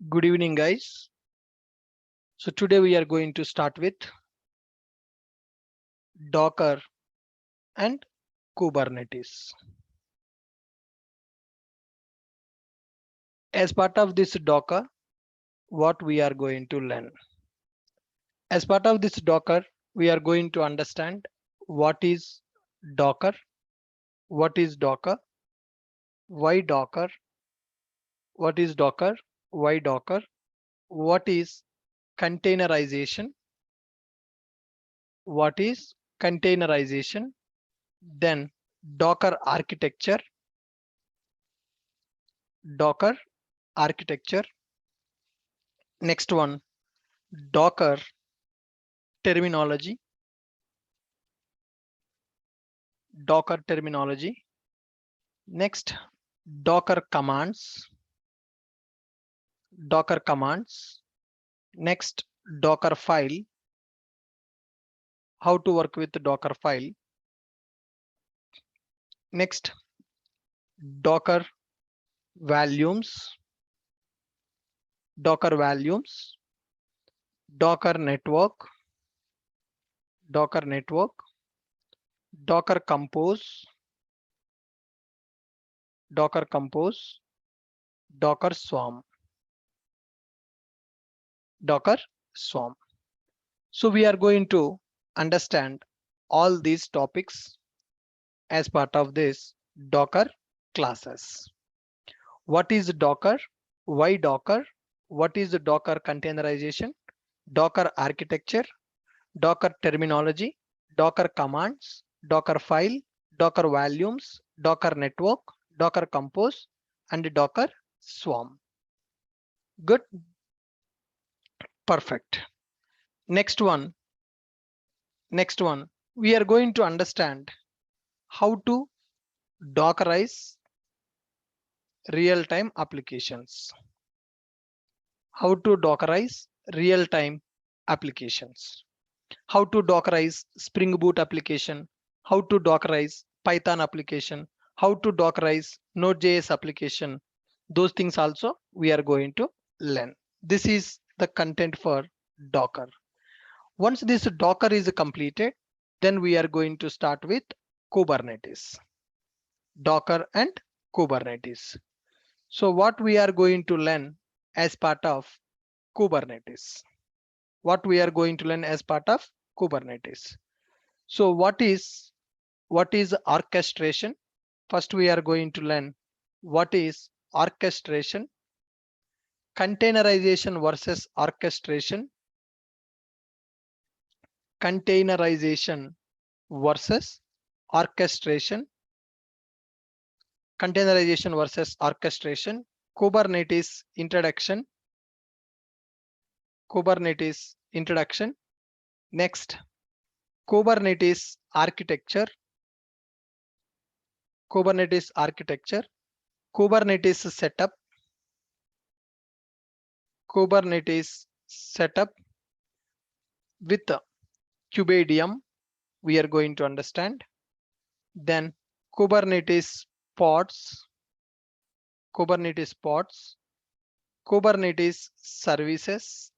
Good evening, guys. So today we are going to start with Docker and Kubernetes. As part of this Docker, what we are going to learn. As part of this Docker, we are going to understand what is Docker, what is Docker, why Docker, what is Docker, why Docker, what is containerization, what is containerization, then Docker architecture, Docker architecture. Next one, Docker terminology, Docker terminology. Next, Docker commands, Docker commands. Next, Docker file, how to work with the Docker file. Next, Docker volumes, Docker volumes, Docker network, Docker network, Docker compose, Docker compose, Docker swarm, Docker swarm. So we are going to understand all these topics as part of this Docker classes. What is Docker? Why Docker? What is the Docker containerization? Docker architecture, Docker terminology, Docker commands, Docker file, Docker volumes, Docker network, Docker compose, and Docker swarm. Good. Perfect. Next one. We are going to understand how to Dockerize real-time applications. How to Dockerize real-time applications. How to Dockerize Spring Boot application. How to Dockerize Python application. How to Dockerize Node.js application. Those things also we are going to learn. This is the content for Docker. Once this Docker is completed, then we are going to start with Kubernetes. Docker and Kubernetes. So what we are going to learn as part of Kubernetes? What we are going to learn as part of Kubernetes? So what is orchestration? First we are going to learn what is orchestration, containerization versus orchestration, containerization versus orchestration, containerization versus orchestration, Kubernetes introduction, Kubernetes introduction. Next, Kubernetes architecture, Kubernetes architecture, Kubernetes setup, Kubernetes setup with Kubedium we are going to understand. Then Kubernetes pods, Kubernetes pods, Kubernetes services.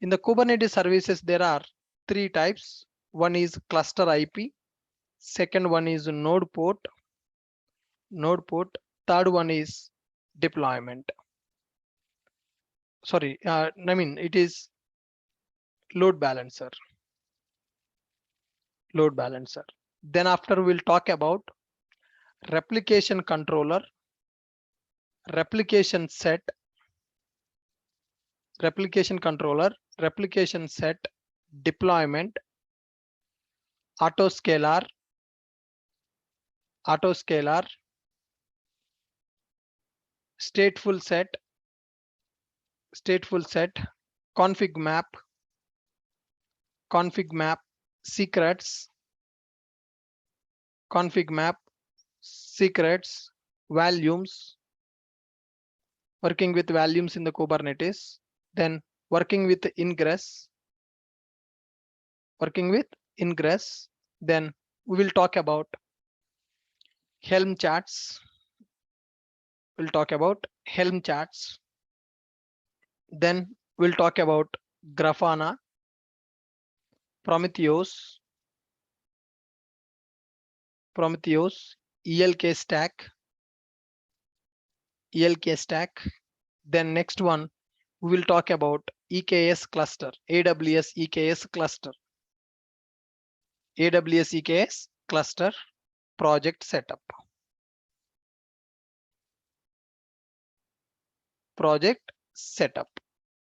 In the Kubernetes services, there are three types. One is cluster IP, second one is node port, third one is deployment. Sorry, it is load balancer. Load balancer. Then after we'll talk about replication controller, replication set, replication controller, replication set, deployment, autoscalar, autoscalar, stateful set, stateful set, config map, config map, secrets, config map, secrets, volumes, working with volumes in the Kubernetes, then working with ingress, working with ingress, then we will talk about Helm charts. We'll talk about Helm charts, Then we'll talk about Grafana, Prometheus, ELK stack. Then next one, we will talk about EKS cluster, AWS EKS cluster project setup.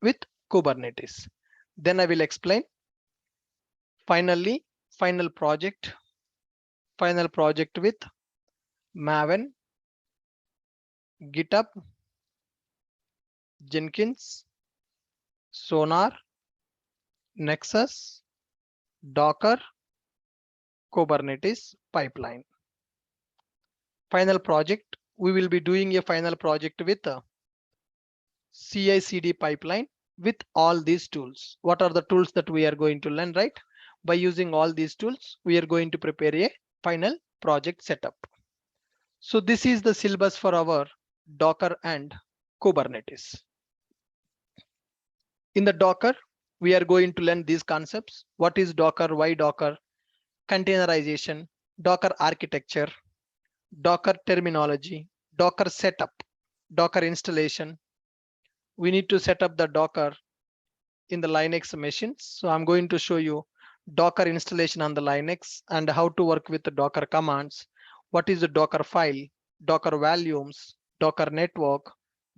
With Kubernetes. Then I will explain. Finally, final project with Maven, GitHub, Jenkins, Sonar, Nexus, Docker, Kubernetes pipeline. Final project, we will be doing a final project with a CI/CD pipeline with all these tools. What are the tools that we are going to learn, right? By using all these tools, we are going to prepare a final project setup. So this is the syllabus for our Docker and Kubernetes. In the Docker, we are going to learn these concepts. What is Docker? Why Docker? Containerization, Docker architecture, Docker terminology, Docker setup, Docker installation. We need to set up the Docker in the Linux machines. So I'm going to show you Docker installation on the Linux and how to work with the Docker commands. What is the Docker file, Docker volumes, Docker network,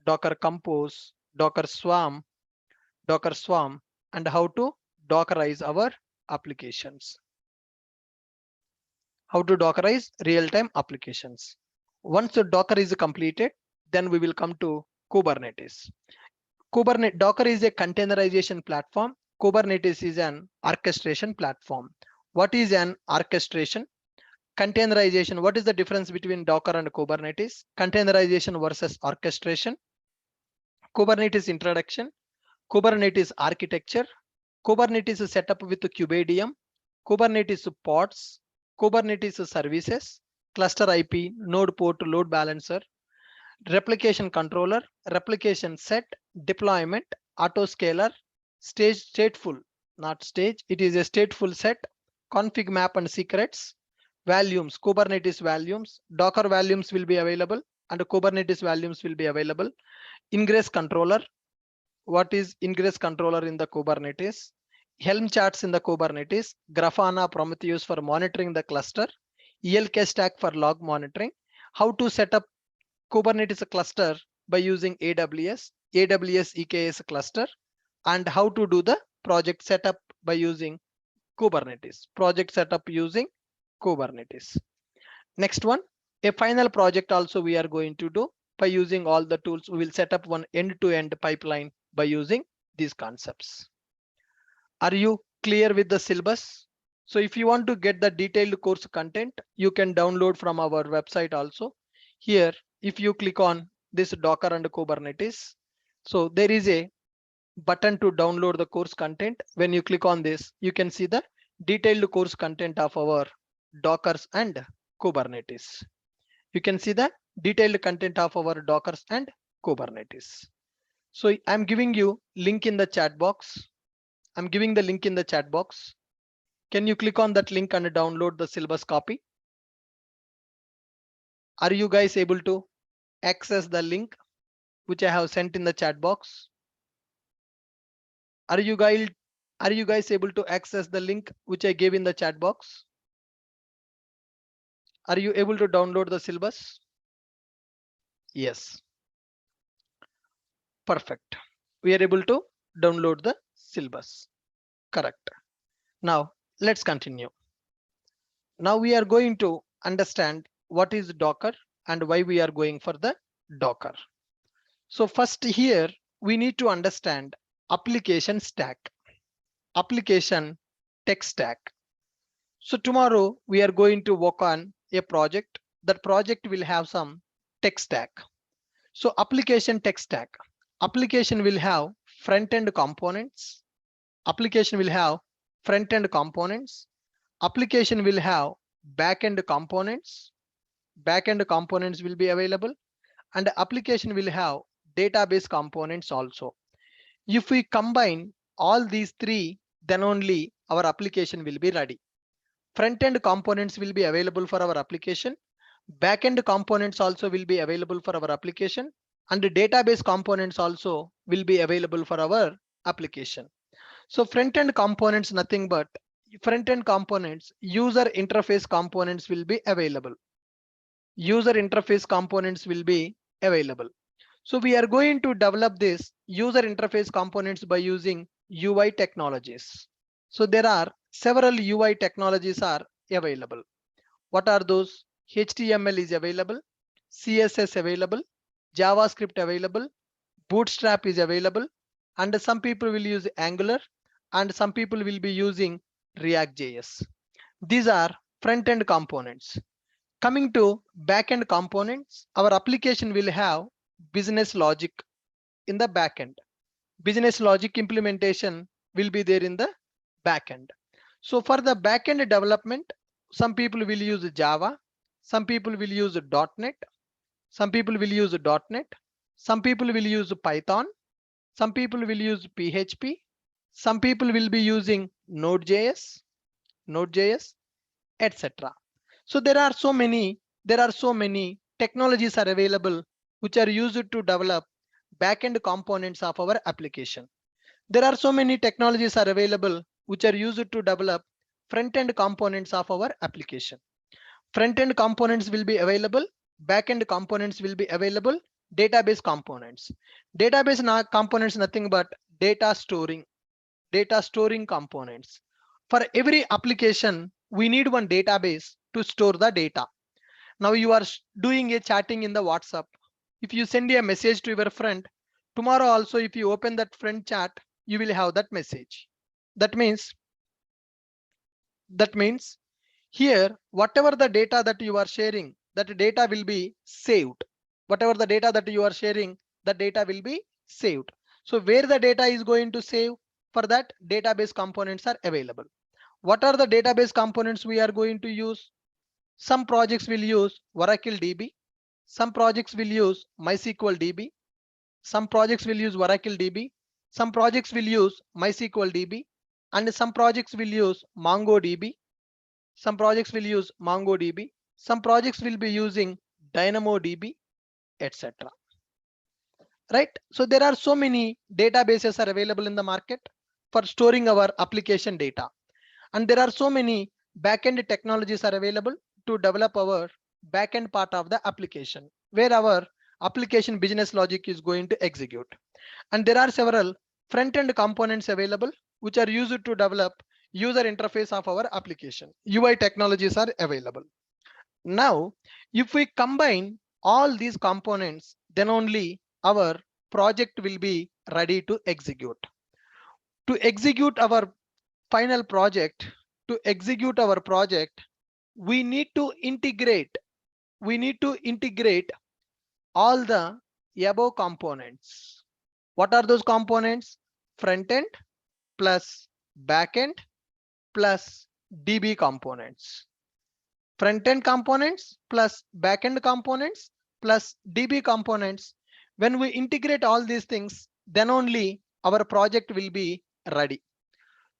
Docker compose, Docker swarm, and how to Dockerize our applications. How to Dockerize real-time applications. Once the Docker is completed, then we will come to Kubernetes. Docker is a containerization platform. Kubernetes is an orchestration platform. What is an orchestration? Containerization. What is the difference between Docker and Kubernetes? Containerization versus orchestration. Kubernetes introduction. Kubernetes architecture. Kubernetes is set up with Kubedium. Kubernetes pods. Kubernetes services. Cluster IP, node port, load balancer, replication controller, replication set, deployment, autoscaler, stateful, not stage, it is a stateful set, config map and secrets, volumes, Kubernetes volumes, Docker volumes will be available and Kubernetes volumes will be available. Ingress controller, what is ingress controller in the Kubernetes? Helm charts in the Kubernetes, Grafana, Prometheus for monitoring the cluster, ELK stack for log monitoring, how to set up Kubernetes cluster by using AWS EKS cluster, and how to do the project setup by using Kubernetes. Next one, a final project also we are going to do by using all the tools. We will set up one end-to-end pipeline by using these concepts. Are you clear with the syllabus? So if you want to get the detailed course content, you can download from our website also. Here, if you click on this Docker and Kubernetes, so there is a button to download the course content. When you click on this, you can see the detailed course content of our Dockers and Kubernetes. You can see the detailed content of our Dockers and Kubernetes. So I'm giving you link in the chat box. I'm giving the link in the chat box. Can you click on that link and download the syllabus copy? Are you guys able to access the link which I have sent in the chat box? Are you guys able to access the link which I gave in the chat box? Are you able to download the syllabus? Yes. Perfect. We are able to download the syllabus. Correct. Now let's continue. Now we are going to understand what is Docker and why we are going for the Docker. So first here we need to understand application stack, application tech stack. So tomorrow we are going to work on a project. That project will have some tech stack. So application tech stack. Application will have front-end components. Application will have front-end components. Application will have back-end components. Back-end components will be available, and the application will have database components also. If we combine all these three, then only our application will be ready. Front-end components will be available for our application. Back-end components also will be available for our application. And the database components also will be available for our application. So front-end components, nothing but front-end components, user interface components will be available. User interface components will be available. So we are going to develop this user interface components by using UI technologies. So there are several UI technologies are available. What are those? HTML is available, CSS available, JavaScript available, Bootstrap is available, and some people will use Angular, and some people will be using React.js. These are front-end components. Coming to backend components, our application will have business logic in the backend. Business logic implementation will be there in the backend. So for the backend development, some people will use Java, some people will use .NET, some people will use .NET, some people will use Python, some people will use PHP, some people will be using Node.js, etc. So there are so many technologies are available which are used to develop backend components of our application. There are so many technologies are available which are used to develop front-end components of our application. Front-end components will be available, back-end components will be available, database components. Database components nothing but data storing components. For every application, we need one database to store the data. Now you are doing a chatting in the WhatsApp. If you send a message to your friend, tomorrow also if you open that friend chat, you will have that message. That means here, whatever the data that you are sharing, that data will be saved. Whatever the data that you are sharing, the data will be saved. So where the data is going to save, for that database components are available. What are the database components we are going to use? Some projects will use Oracle DB. Some projects will use MySQL DB. Some projects will use Oracle DB. Some projects will use MySQL DB. And some projects will use MongoDB. Some projects will use MongoDB. Some projects will be using DynamoDB, etc. Right? So there are so many databases are available in the market for storing our application data. And there are so many backend technologies are available to develop our backend part of the application, where our application business logic is going to execute. And there are several front-end components available which are used to develop user interface of our application. UI technologies are available. Now, if we combine all these components, then only our project will be ready to execute. To execute our final project, we need to integrate all the above components. What are those components? Front end plus back end plus DB components. Front end components plus back end components plus DB components. When we integrate all these things, then only our project will be ready.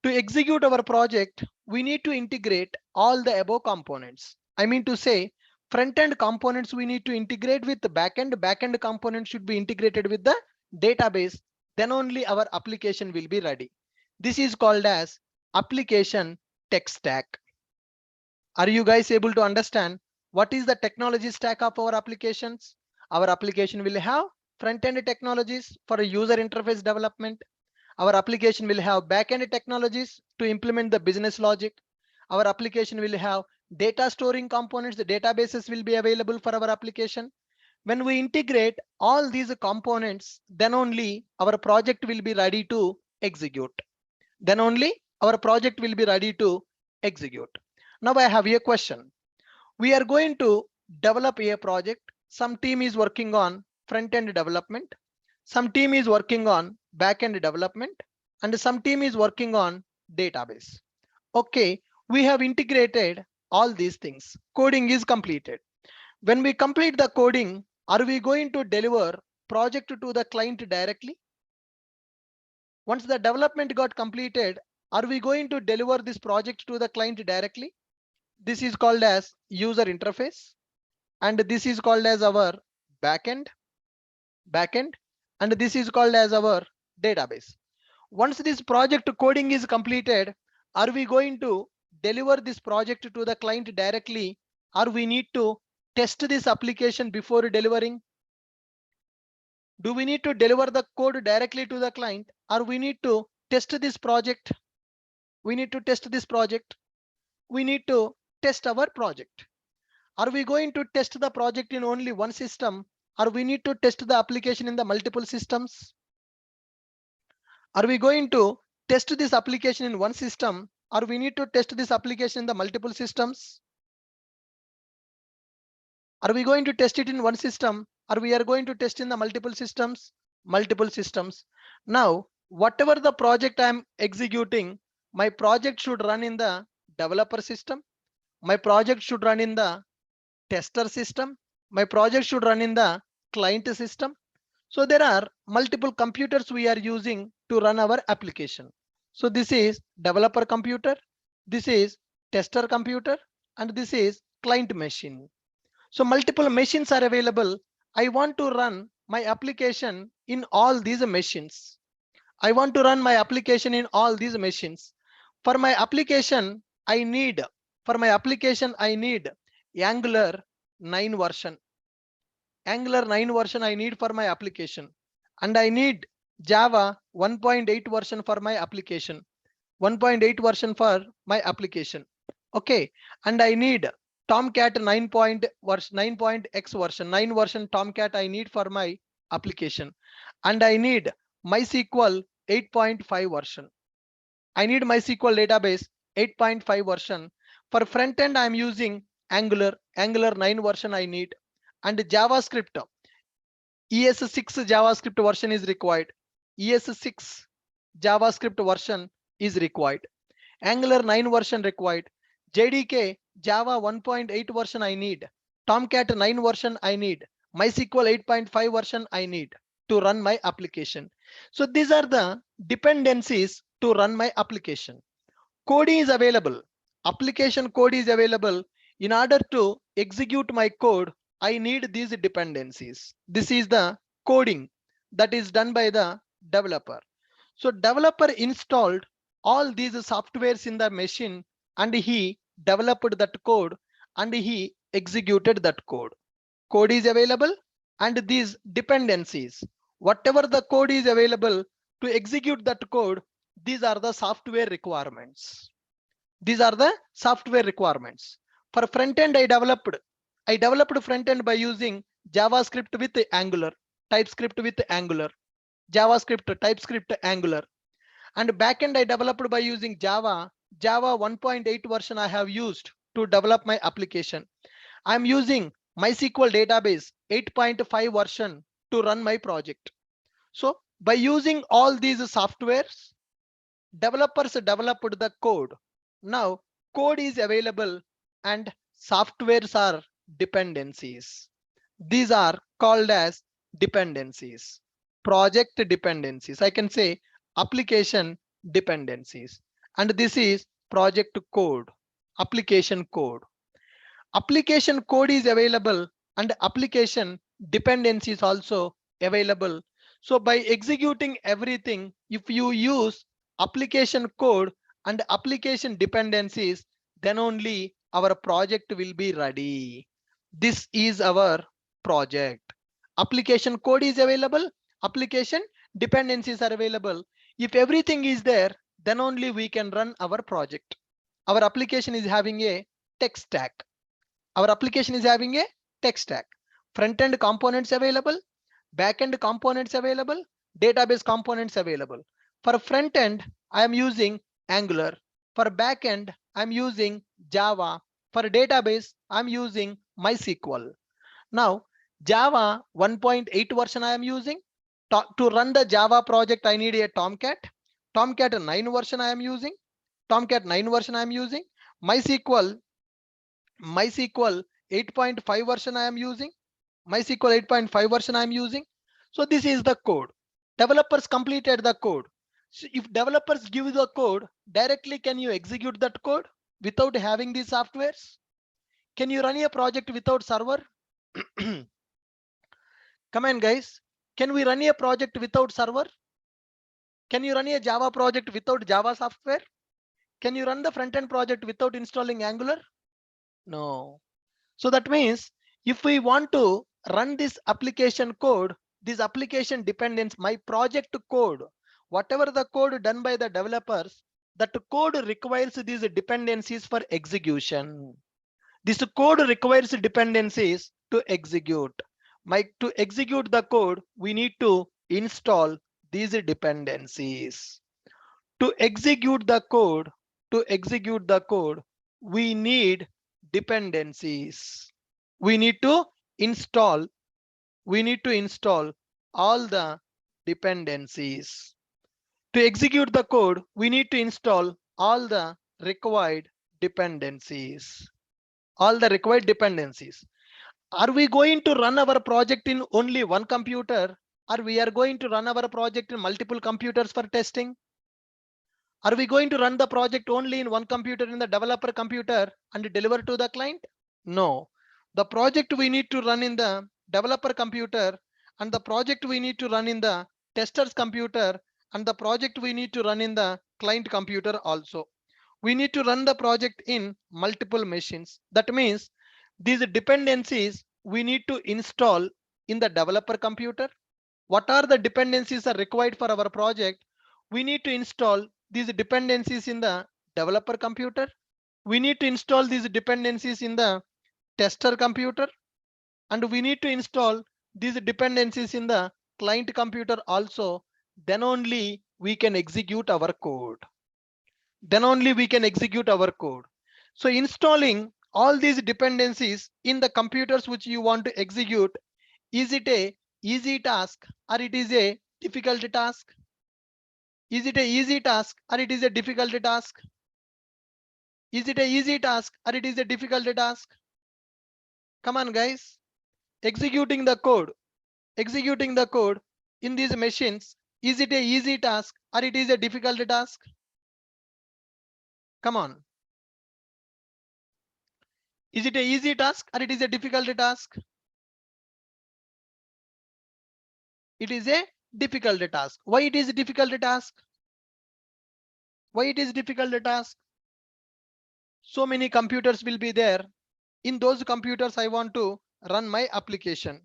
To execute our project, we need to integrate all the above components. I mean to say, front-end components we need to integrate with the back-end components should be integrated with the database, then only our application will be ready. This is called as application tech stack. Are you guys able to understand what is the technology stack of our applications? Our application will have front-end technologies for a user interface development. Our application will have backend technologies to implement the business logic. Our application will have data storing components. The databases will be available for our application. When we integrate all these components, then only our project will be ready to execute. Then only our project will be ready to execute. Now I have a question. We are going to develop a project. Some team is working on front-end development. Some team is working on back-end development, and some team is working on database. Okay, we have integrated all these things. Coding is completed. When we complete the coding, are we going to deliver project to the client directly? Once the development got completed, are we going to deliver this project to the client directly? This is called as user interface, and this is called as our backend, and this is called as our database. Once this project coding is completed, are we going to deliver this project to the client directly, or we need to test this application before delivering? Do we need to deliver the code directly to the client, or we need to test this project? We need to test this project. We need to test our project. Are we going to test the project in only one system, or we need to test the application in the multiple systems? Are we going to test this application in one system, or we need to test this application in the multiple systems? Are we going to test it in one system, or we are going to test in the multiple systems? Multiple systems. Now, whatever the project I'm executing, my project should run in the developer system. My project should run in the tester system. My project should run in the client system. So there are multiple computers we are using to run our application. So this is developer computer, this is tester computer, and this is client machine. So multiple machines are available. I want to run my application in all these machines. I want to run my application in all these machines. For my application, I need Angular 9 version. Angular 9 version I need for my application. And I need Java 1.8 version for my application. 1.8 version for my application. Okay. And I need Tomcat 9.x version, 9 version Tomcat I need for my application. And I need MySQL 8.5 version. I need MySQL database 8.5 version. For front end, I'm using Angular 9 version I need. And JavaScript, ES6 JavaScript version is required. ES6 JavaScript version is required. Angular 9 version required. JDK Java 1.8 version I need. Tomcat 9 version I need. MySQL 8.5 version I need to run my application. So these are the dependencies to run my application. Code is available. Application code is available. In order to execute my code, I need these dependencies. This is the coding that is done by the developer. So developer installed all these softwares in the machine, and he developed that code, and he executed that code. Code is available, and these dependencies, whatever the code is available to execute that code, these are the software requirements. These are the software requirements. For front end, I developed front end by using JavaScript with Angular, TypeScript with Angular, JavaScript, TypeScript, Angular. And backend I developed by using Java 1.8 version I have used to develop my application. I'm using MySQL database 8.5 version to run my project. So by using all these softwares, developers developed the code. Now code is available and softwares are dependencies. These are called as dependencies. Project dependencies. I can say application dependencies. And this is project code, application code. Application code is available and application dependencies also available. So by executing everything, if you use application code and application dependencies, then only our project will be ready. This is our project. Application code is available, application dependencies are available. If everything is there, then only we can run our project. Our application is having a tech stack. Our application is having a tech stack. Front-end components available, back-end components available, database components available. For front-end, I am using Angular. For back-end, I'm using Java. For database, I'm using MySQL. Now, Java 1.8 version I am using. To run the Java project, I need a Tomcat. Tomcat 9 version I am using. Tomcat 9 version I am using. MySQL 8.5 version I am using. MySQL 8.5 version I am using. So this is the code. Developers completed the code. So if developers give you the code, directly can you execute that code without having these softwares? Can you run a project without server? Come on guys, can we run a project without server? Can you run a Java project without Java software? Can you run the front-end project without installing Angular? No. So that means if we want to run this application code, this application dependence, my project code, whatever the code done by the developers, that code requires these dependencies for execution. This code requires dependencies to execute. To execute the code, we need to install these dependencies. To execute the code, we need dependencies. We need to install, all the dependencies. To execute the code, we need to install all the required dependencies. All the required dependencies. Are we going to run our project in only one computer, or we are going to run our project in multiple computers for testing? Are we going to run the project only in one computer, in the developer computer, and deliver to the client? No. The project we need to run in the developer computer, and the project we need to run in the tester's computer, and the project we need to run in the client computer also. We need to run the project in multiple machines. That means these dependencies we need to install in the developer computer. What are the dependencies are required for our project? We need to install these dependencies in the developer computer. We need to install these dependencies in the tester computer, and we need to install these dependencies in the client computer also. Then only we can execute our code. So installing all these dependencies in the computers which you want to execute, is it a easy task or it is a difficult task? Is it a easy task or it is a difficult task? Is it a easy task or it is a difficult task? Come on guys. Executing the code in these machines, is it a easy task or it is a difficult task? Come on. Is it a easy task or it is a difficult task? It is a difficult task. Why it is a difficult task? Why it is difficult task? So many computers will be there. In those computers, I want to run my application.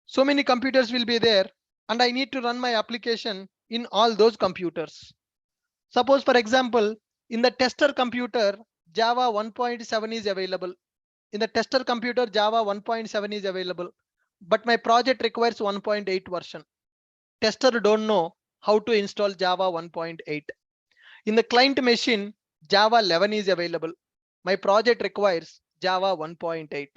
So many computers will be there, and I need to run my application in all those computers. Suppose, for example, in the tester computer, Java 1.7 is available. In the tester computer, Java 1.7 is available, but my project requires 1.8 version. Tester don't know how to install Java 1.8. In the client machine, Java 11 is available. My project requires Java 1.8.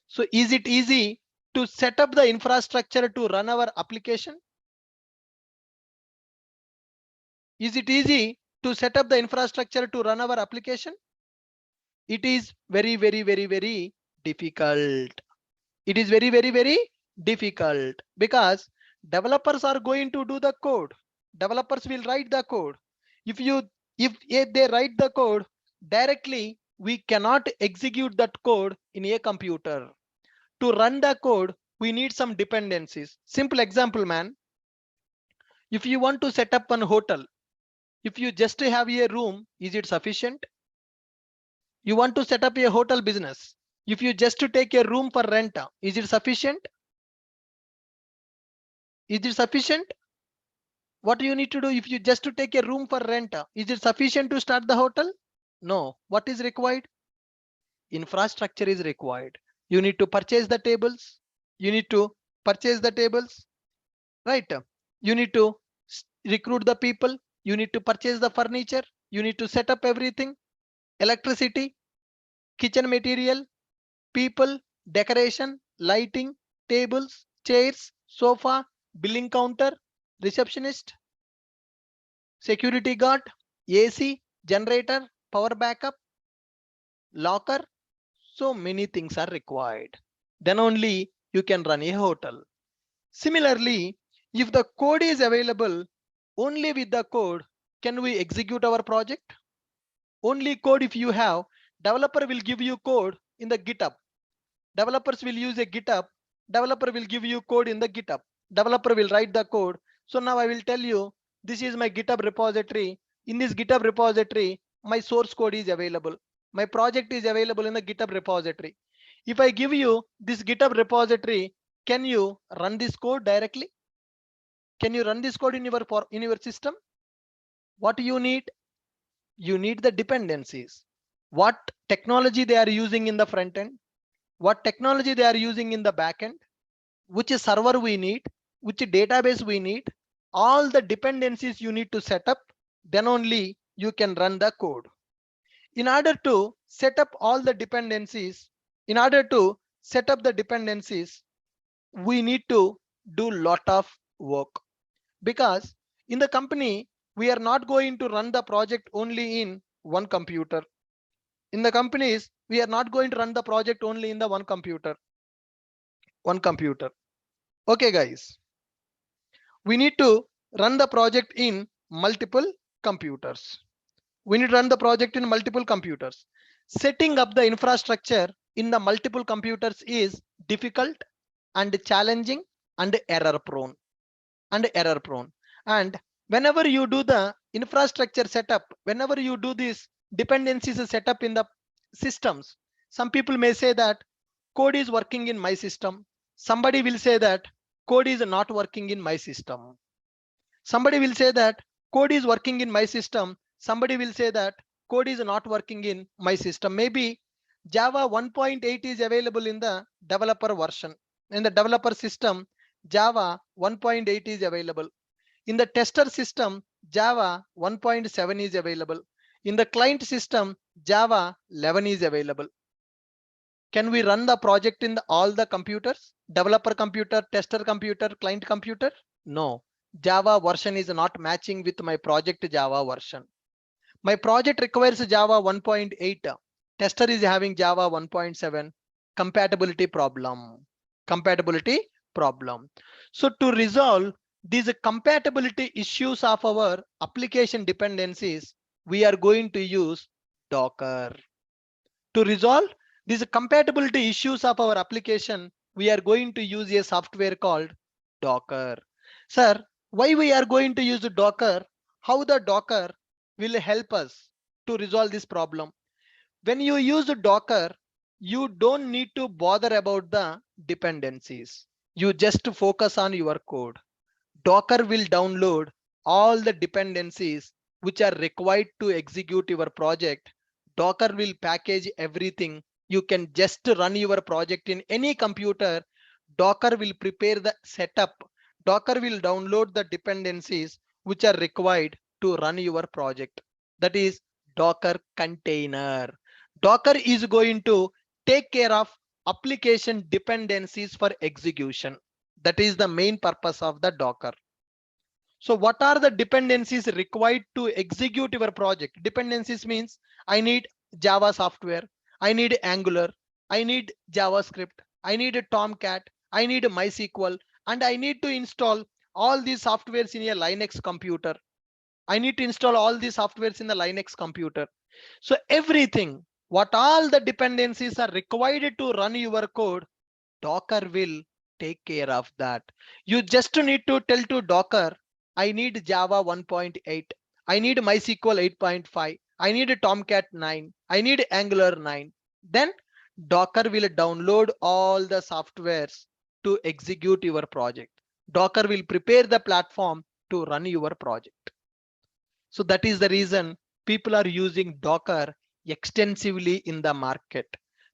So is it easy to set up the infrastructure to run our application? Is it easy to set up the infrastructure to run our application? It is very, very, very, very difficult. It is very, very, very difficult because developers are going to do the code. Developers will write the code. If they write the code directly, we cannot execute that code in a computer. To run the code, we need some dependencies. Simple example, man. If you want to set up an hotel, if you just have a room, is it sufficient? You want to set up a hotel business. If you just to take a room for rent, is it sufficient? Is it sufficient? What do you need to do if you just to take a room for rent? Is it sufficient to start the hotel? No. What is required? Infrastructure is required. You need to purchase the tables. You need to purchase the tables, right? You need to recruit the people. You need to purchase the furniture. You need to set up everything. Electricity, kitchen material, people, decoration, lighting, tables, chairs, sofa, billing counter, receptionist, security guard, AC, generator, power backup, locker. So many things are required. Then only you can run a hotel. Similarly, if the code is available, only with the code, can we execute our project? Only code if you have, developer will give you code in the GitHub. Developers will use a GitHub. Developer will give you code in the GitHub. Developer will write the code. So now I will tell you, this is my GitHub repository. In this GitHub repository, my source code is available. My project is available in the GitHub repository. If I give you this GitHub repository, can you run this code directly? Can you run this code in your system? What you need? You need the dependencies. What technology they are using in the front end? What technology they are using in the back end? Which server we need? Which database we need? All the dependencies you need to set up, then only you can run the code. In order to set up all the dependencies, in order to set up the dependencies, we need to do lot of work, because in the company, we are not going to run the project only in one computer. In the companies, we are not going to run the project only in the one computer. Okay, guys, we need to run the project in multiple computers. We need to run the project in multiple computers. Setting up the infrastructure in the multiple computers is difficult and challenging and error prone. And whenever you do the infrastructure setup, whenever you do this dependencies setup in the systems, some people may say that code is working in my system. Somebody will say that code is not working in my system. Somebody will say that code is working in my system. Somebody will say that code is not working in my system. Maybe Java 1.8 is available in the developer version. In the developer system, Java 1.8 is available. In the tester system, Java 1.7 is available. In the client system, Java 11 is available. Can we run the project in all the computers? Developer computer, tester computer, client computer? No. Java version is not matching with my project Java version. My project requires Java 1.8. Tester is having Java 1.7. Compatibility problem. So to resolve these compatibility issues of our application dependencies, we are going to use Docker. To resolve these compatibility issues of our application, we are going to use a software called Docker. Sir, why we are going to use Docker? How the Docker will help us to resolve this problem? When you use Docker, you don't need to bother about the dependencies. You just focus on your code. Docker will download all the dependencies which are required to execute your project. Docker will package everything. You can just run your project in any computer. Docker will prepare the setup. Docker will download the dependencies which are required to run your project. That is Docker container. Docker is going to take care of application dependencies for execution. That is the main purpose of the Docker. So what are the dependencies required to execute your project? Dependencies means I need Java software, I need Angular, I need JavaScript, I need a Tomcat, I need a MySQL, and I need to install all these softwares in a Linux computer. I need to install all these softwares in the Linux computer. So everything, what all the dependencies are required to run your code, Docker will take care of that. You just need to tell to Docker, I need Java 1.8, I need MySQL 8.5, I need Tomcat 9, I need Angular 9. Then Docker will download all the softwares to execute your project. Docker will prepare the platform to run your project. So that is the reason people are using Docker extensively in the market.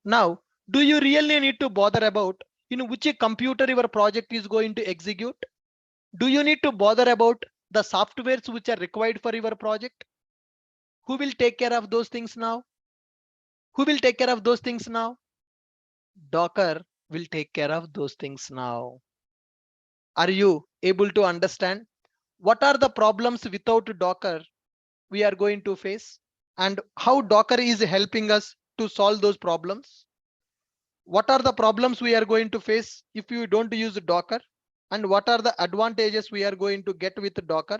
Now, do you really need to bother about in which computer your project is going to execute? Do you need to bother about the softwares which are required for your project? Who will take care of those things now? Who will take care of those things now? Docker will take care of those things now. Are you able to understand what are the problems without Docker we are going to face and how Docker is helping us to solve those problems? What are the problems we are going to face if you don't use Docker? And what are the advantages we are going to get with Docker?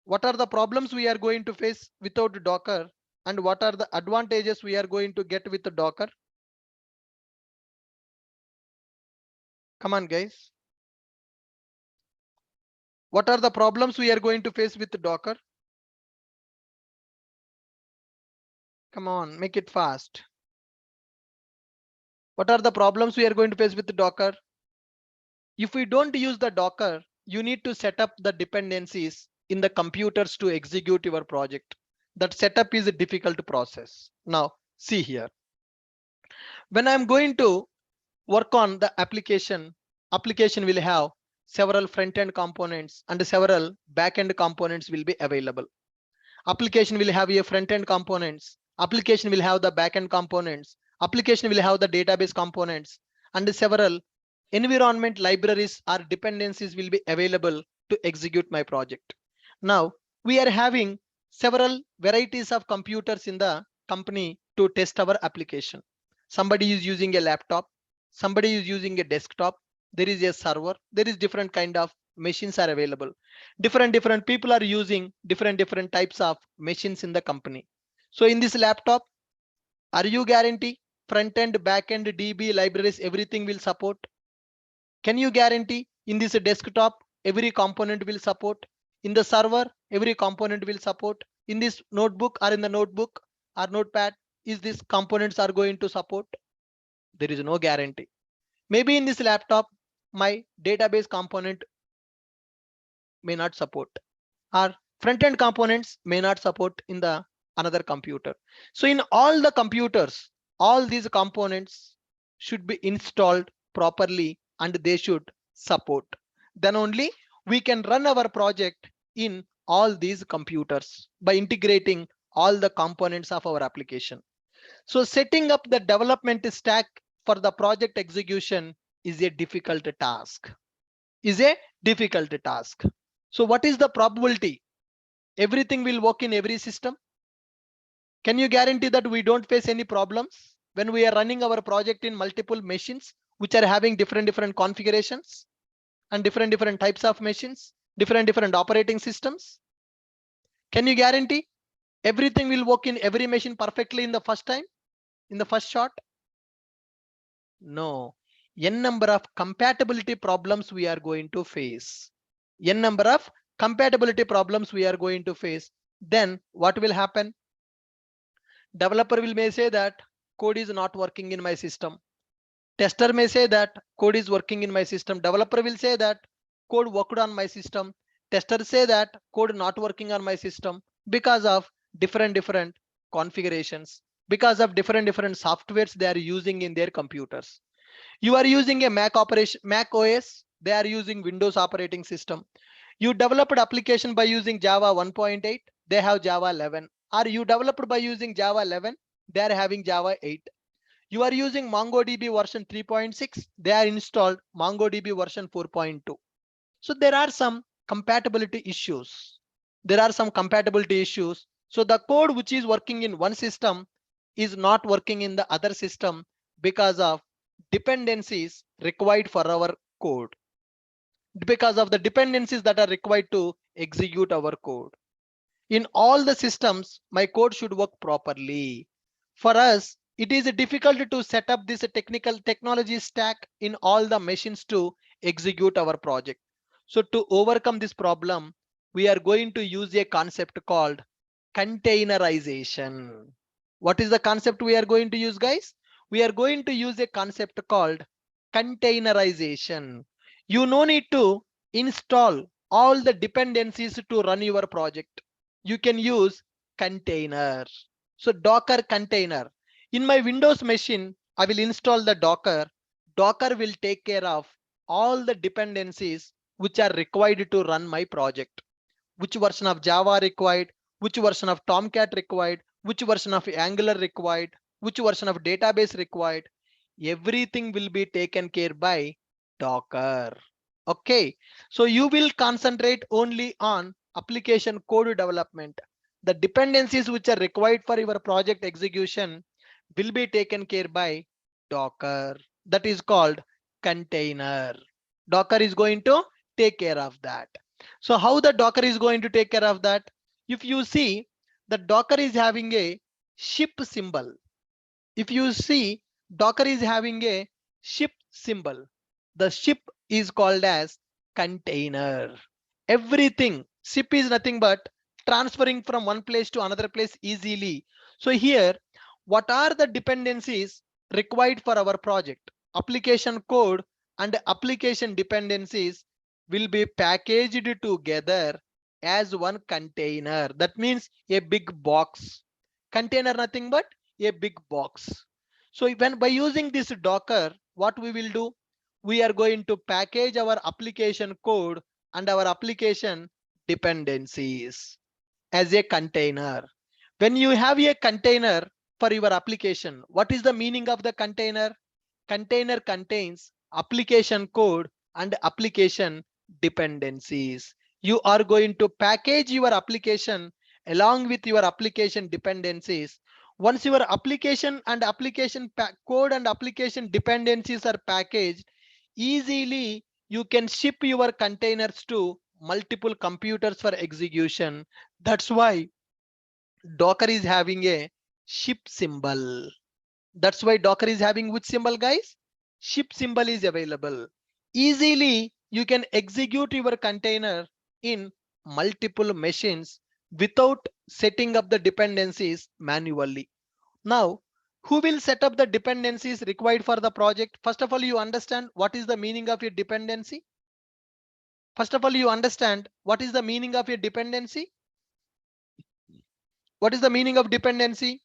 What are the problems we are going to face without Docker, and what are the advantages we are going to get with the Docker? Come on, guys. What are the problems we are going to face with Docker? Come on, make it fast. What are the problems we are going to face with Docker? If we don't use the Docker, you need to set up the dependencies in the computers to execute your project. That setup is a difficult process. Now, see here. When I'm going to work on the application will have several front-end components and several back-end components will be available. Application will have a front-end components, application will have the back-end components, application will have the database components, and several environment libraries or dependencies will be available to execute my project. Now we are having several varieties of computers in the company to test our application. Somebody is using a laptop, somebody is using a desktop, there is a server, there is different kind of machines are available. Different people are using different types of machines in the company. So in this laptop, are you guarantee front end, back end, DB libraries, everything will support? Can you guarantee in this desktop, every component will support? In the server, every component will support? In this notebook or in the notebook or notepad, is these components are going to support? There is no guarantee. Maybe in this laptop, my database component may not support, or front-end components may not support in the another computer. So in all the computers, all these components should be installed properly and they should support. Then only we can run our project in all these computers by integrating all the components of our application. So setting up the development stack for the project execution is a difficult task. Is a difficult task. So what is the probability everything will work in every system? Can you guarantee that we don't face any problems when we are running our project in multiple machines which are having different configurations and different types of machines, different operating systems? Can you guarantee everything will work in every machine perfectly in the first time, in the first shot? No. N number of compatibility problems we are going to face. N number of compatibility problems we are going to face. Then what will happen? Developer will may say that code is not working in my system. Tester may say that code is working in my system. Developer will say that code worked on my system. Tester say that code not working on my system because of different configurations, because of different softwares they are using in their computers. You are using a Mac OS, they are using Windows operating system. You developed application by using Java 1.8, they have Java 11. Or you developed by using Java 11, they are having Java 8. You are using MongoDB version 3.6, they are installed MongoDB version 4.2. So there are some compatibility issues. There are some compatibility issues. So the code which is working in one system is not working in the other system because of dependencies required for our code, because of the dependencies that are required to execute our code. In all the systems, my code should work properly. For us, it is difficult to set up this technology stack in all the machines to execute our project. So to overcome this problem, we are going to use a concept called containerization. What is the concept we are going to use, guys? We are going to use a concept called containerization. You no need to install all the dependencies to run your project. You can use container. So Docker container. In my Windows machine, I will install the Docker. Docker will take care of all the dependencies which are required to run my project. Which version of Java required, which version of Tomcat required, which version of Angular required, which version of database required. Everything will be taken care by Docker. Okay, so you will concentrate only on application code development. The dependencies which are required for your project execution will be taken care by Docker. That is called container. Docker is going to take care of that. So how the Docker is going to take care of that? If you see, the Docker is having a ship symbol. If you see, Docker is having a ship symbol. The ship is called as container. Everything, ship is nothing but transferring from one place to another place easily. So here, what are the dependencies required for our project? Application code and application dependencies will be packaged together as one container. That means a big box. Container nothing but a big box. So when by using this Docker, what we will do? We are going to package our application code and our application dependencies as a container. When you have a container for your application, what is the meaning of the container? Container contains application code and application dependencies. You are going to package your application along with your application dependencies. Once your application and application code and application dependencies are packaged, easily you can ship your containers to multiple computers for execution. That's why Docker is having a ship symbol. That's why Docker is having which symbol, guys? Ship symbol is available. Easily, you can execute your container in multiple machines without setting up the dependencies manually. Now, who will set up the dependencies required for the project? First of all, you understand what is the meaning of a dependency? First of all, you understand what is the meaning of a dependency? What is the meaning of dependency?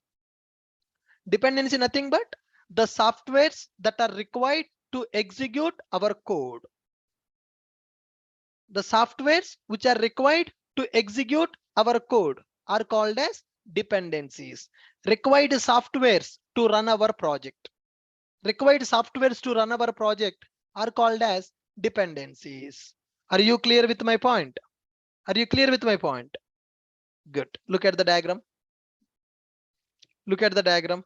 Dependency nothing but the softwares that are required to execute our code. The softwares which are required to execute our code are called as dependencies. Required softwares to run our project. Required softwares to run our project are called as dependencies. Are you clear with my point? Are you clear with my point? Good. Look at the diagram. Look at the diagram.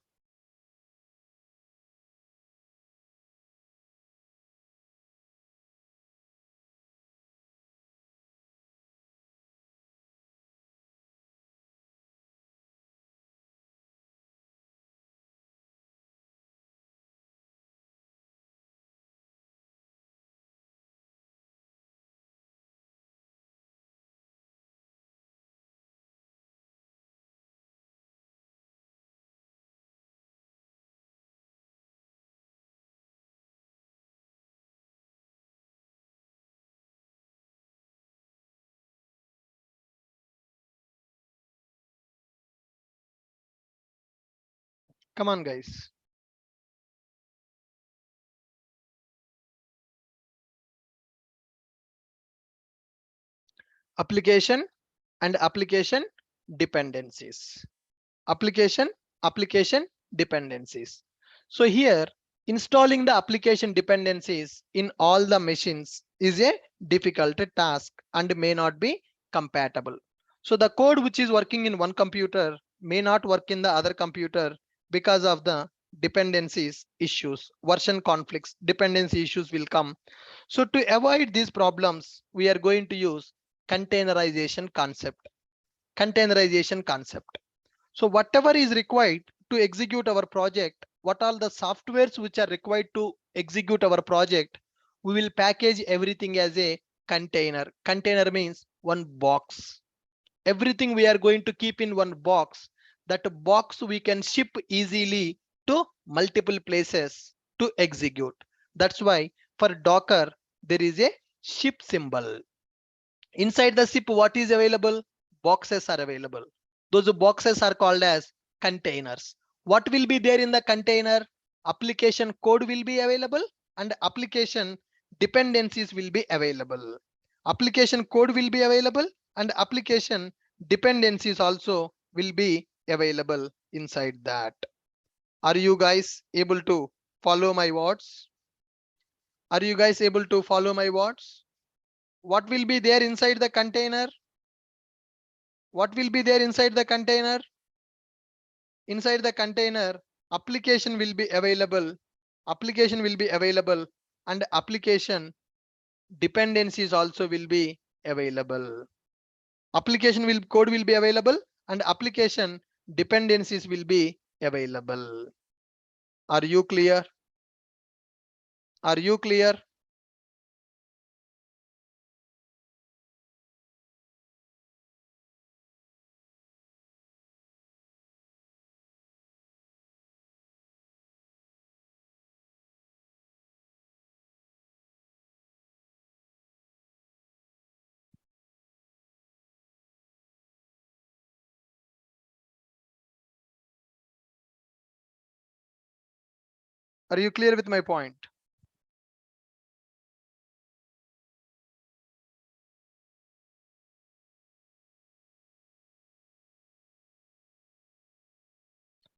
Come on, guys. Application and application dependencies. Application dependencies. So here, installing the application dependencies in all the machines is a difficult task and may not be compatible. So the code which is working in one computer may not work in the other computer because of the dependencies issues, version conflicts, dependency issues will come. So to avoid these problems, we are going to use containerization concept. Containerization concept. So whatever is required to execute our project, what all the softwares which are required to execute our project, we will package everything as a container. Container means one box. Everything we are going to keep in one box. That box we can ship easily to multiple places to execute. That's why for Docker, there is a ship symbol. Inside the ship, what is available? Boxes are available. Those boxes are called as containers. What will be there in the container? Application code will be available and application dependencies will be available. Application code will be available and application dependencies also will be available inside that. Are you guys able to follow my words? Are you guys able to follow my words? What will be there inside the container? What will be there inside the container? Inside the container, application will be available. Application will be available and application dependencies also will be available. Application code will be available and application dependencies will be available. Are you clear? Are you clear? Are you clear with my point?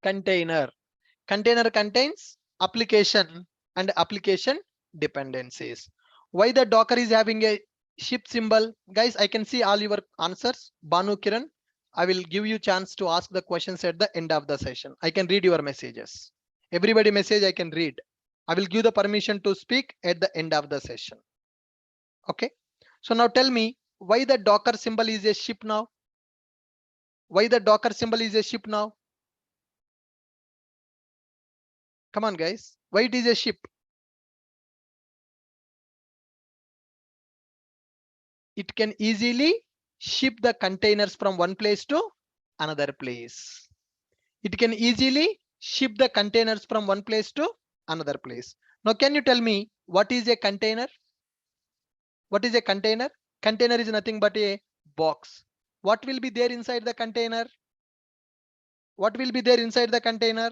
Container. Container contains application and application dependencies. Why the Docker is having a ship symbol? Guys, I can see all your answers. Banu, Kiran, I will give you chance to ask the questions at the end of the session. I can read your messages. Everybody message I can read. I will give the permission to speak at the end of the session. Okay. So now tell me why the Docker symbol is a ship now? Why the Docker symbol is a ship now? Come on, guys. Why it is a ship? It can easily ship the containers from one place to another place. It can easily ship the containers from one place to another place. Now, can you tell me what is a container? What is a container? Container is nothing but a box. What will be there inside the container? What will be there inside the container?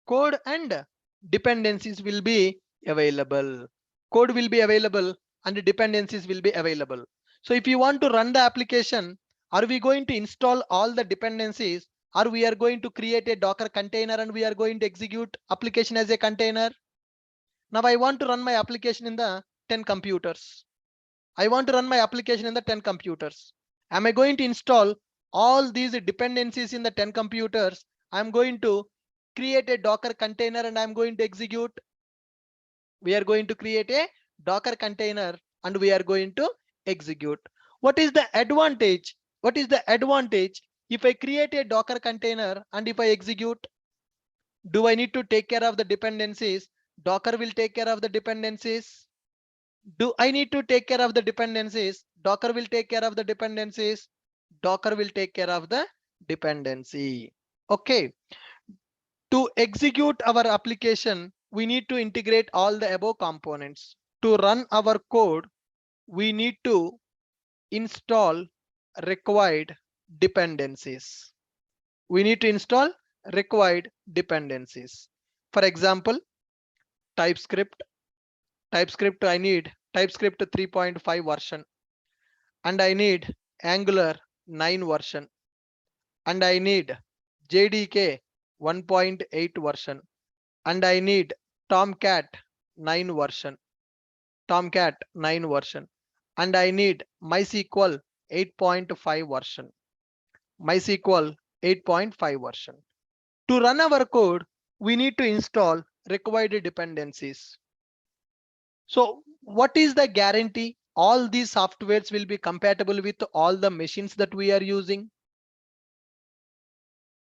Code and dependencies will be available. Code will be available and dependencies will be available. So if you want to run the application, are we going to install all the dependencies, or we are going to create a Docker container and we are going to execute application as a container? Now I want to run my application in the 10 computers. I want to run my application in the 10 computers. Am I going to install all these dependencies in the 10 computers? I'm going to create a Docker container and I'm going to execute. We are going to create a Docker container and we are going to execute. What is the advantage? What is the advantage if I create a Docker container and if I execute? Do I need to take care of the dependencies? Docker will take care of the dependencies. Do I need to take care of the dependencies? Docker will take care of the dependencies. Docker will take care of the dependency. Okay. To execute our application, we need to integrate all the above components. To run our code, we need to install required dependencies. We need to install required dependencies. For example, TypeScript. TypeScript, I need TypeScript 3.5 version, and I need Angular 9 version, and I need JDK 1.8 version, and I need Tomcat 9 version, Tomcat 9 version, and I need MySQL 8.5 version, MySQL 8.5 version. To run our code, we need to install required dependencies. So what is the guarantee? All these softwares will be compatible with all the machines that we are using?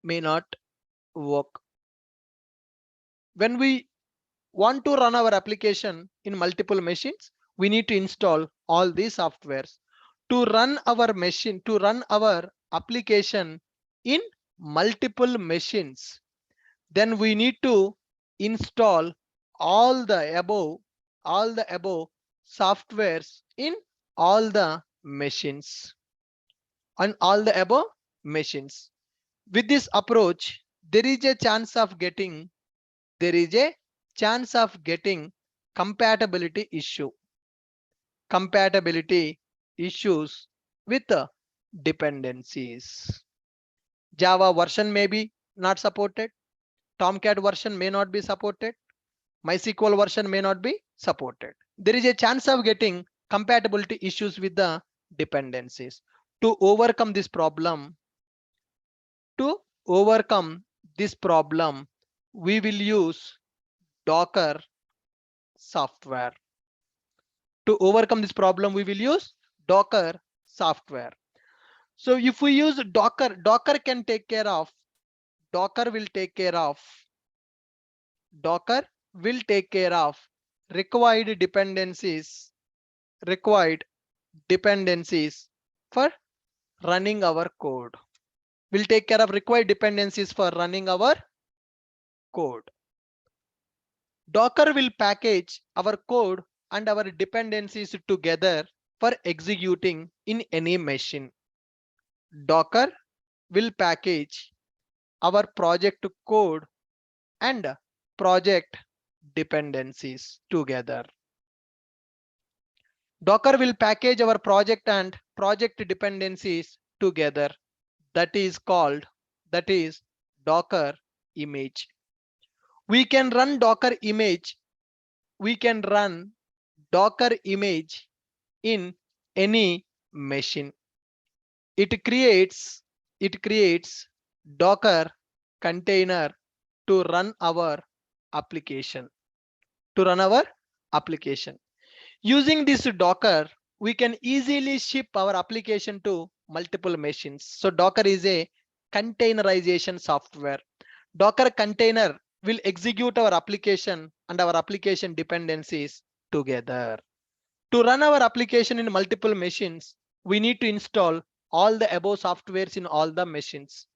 May not work. When we want to run our application in multiple machines, we need to install all these softwares. To run our machine, to run our application in multiple machines, then we need to install all the above softwares in all the machines, on all the above machines. With this approach, there is a chance of getting compatibility issues with the dependencies. Java version may be not supported. Tomcat version may not be supported. MySQL version may not be supported. There is a chance of getting compatibility issues with the dependencies. To overcome this problem, we will use Docker software. To overcome this problem, we will use Docker software. So if we use Docker, Docker can take care of, Docker will take care of, Docker will take care of required dependencies for running our code. Will take care of required dependencies for running our code. Docker will package our code and our dependencies together for executing in any machine. Docker will package our project code and project dependencies together. Docker will package our project and project dependencies together. That is Docker image. We can run Docker image. We can run Docker image in any machine. It creates Docker container to run our application. Using this Docker, we can easily ship our application to multiple machines. So Docker is a containerization software. Docker container will execute our application and our application dependencies together. To run our application in multiple machines, we need to install all the above softwares in all the machines.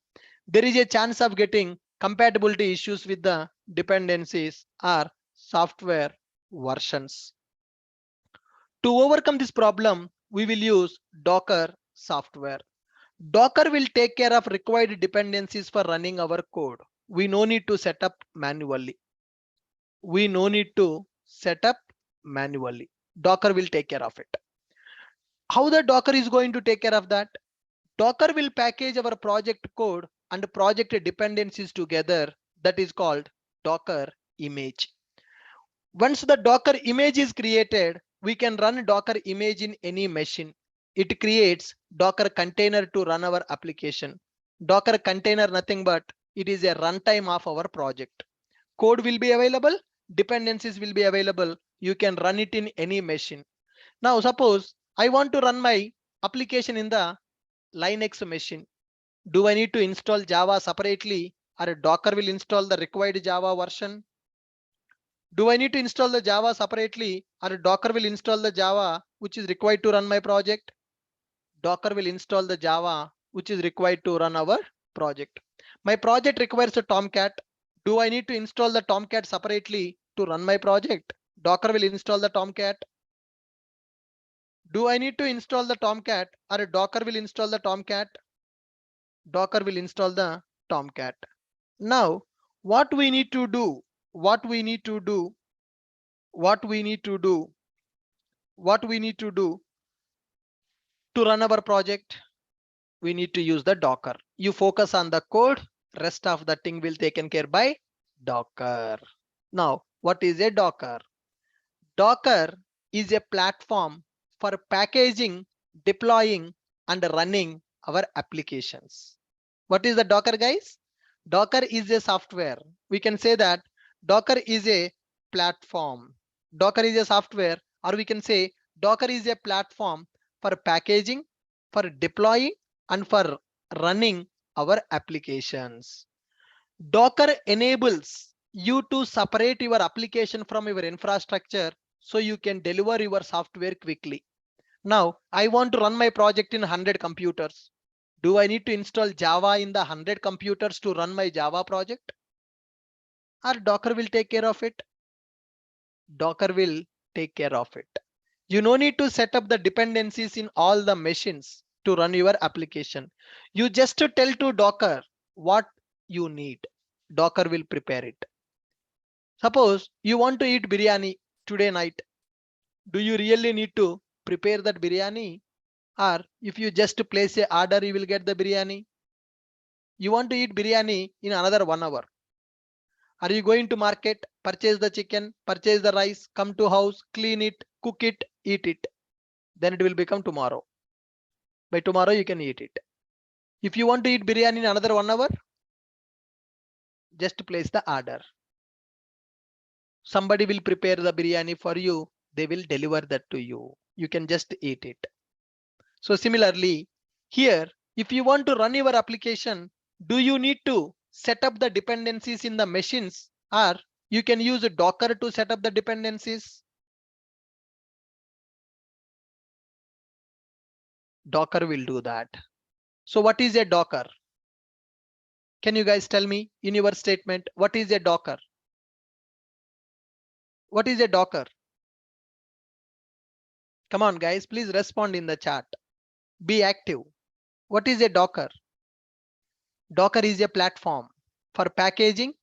There is a chance of getting compatibility issues with the dependencies or software versions. To overcome this problem, we will use Docker software. Docker will take care of required dependencies for running our code. We no need to set up manually. Docker will take care of it. How the Docker is going to take care of that? Docker will package our project code and project dependencies together. That is called Docker image. Once the Docker image is created, we can run Docker image in any machine. It creates Docker container to run our application. Docker container nothing but it is a runtime of our project. Code will be available, dependencies will be available. You can run it in any machine. Now suppose I want to run my application in the Linux machine. Do I need to install Java separately, or Docker will install the required Java version? Do I need to install the Java separately, or Docker will install the Java which is required to run my project? Docker will install the Java which is required to run our project. My project requires a Tomcat. Do I need to install the Tomcat separately to run my project? Docker will install the Tomcat. Do I need to install the Tomcat, or Docker will install the Tomcat? Docker will install the Tomcat. Now, what we need to do, what we need to do, what we need to do, what we need to do to run our project, we need to use the Docker. You focus on the code, rest of the thing will taken care by Docker. Now, what is a Docker? Docker is a platform for packaging, deploying, and running our applications. What is the Docker, guys? Docker is a software. We can say that Docker is a platform. Docker is a software, or we can say Docker is a platform for packaging, for deploying, and for running our applications. Docker enables you to separate your application from your infrastructure so you can deliver your software quickly. Now, I want to run my project in 100 computers. Do I need to install Java in the 100 computers to run my Java project? Or Docker will take care of it? Docker will take care of it. You no need to set up the dependencies in all the machines to run your application. You just tell to Docker what you need. Docker will prepare it. Suppose you want to eat biryani today night. Do you really need to prepare that biryani? Or if you just place a order, you will get the biryani? You want to eat biryani in another 1 hour. Are you going to market, purchase the chicken, purchase the rice, come to house, clean it, cook it, eat it? Then it will become tomorrow. By tomorrow you can eat it. If you want to eat biryani in another 1 hour, just place the order. Somebody will prepare the biryani for you. they will deliver that to you. You can just eat it. So similarly, here, if you want to run your application, do you need to set up the dependencies in the machines, or you can use a Docker to set up the dependencies? Docker will do that. So what is a Docker? Can you guys tell me in your statement, what is a Docker? What is a Docker? Come on, guys, please respond in the chat. Be active. What is a Docker? Docker is a platform for packaging,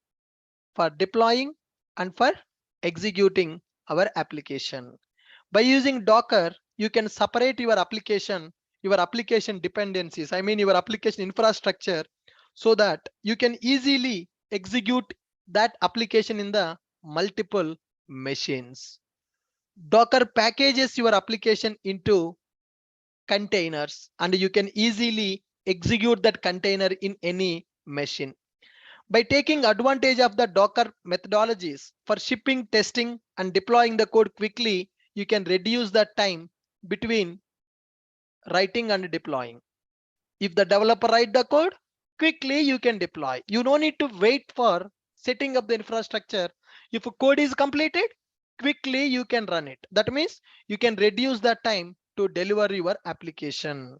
for deploying, and for executing our application. By using Docker, you can separate your application dependencies, I mean your application infrastructure, so that you can easily execute that application in the multiple machines. Docker packages your application into containers, and you can easily execute that container in any machine. By taking advantage of the Docker methodologies for shipping, testing, and deploying the code quickly, you can reduce the time between writing and deploying. If the developer write the code, quickly you can deploy. You don't need to wait for setting up the infrastructure. If a code is completed, quickly you can run it. That means you can reduce the time to deliver your application.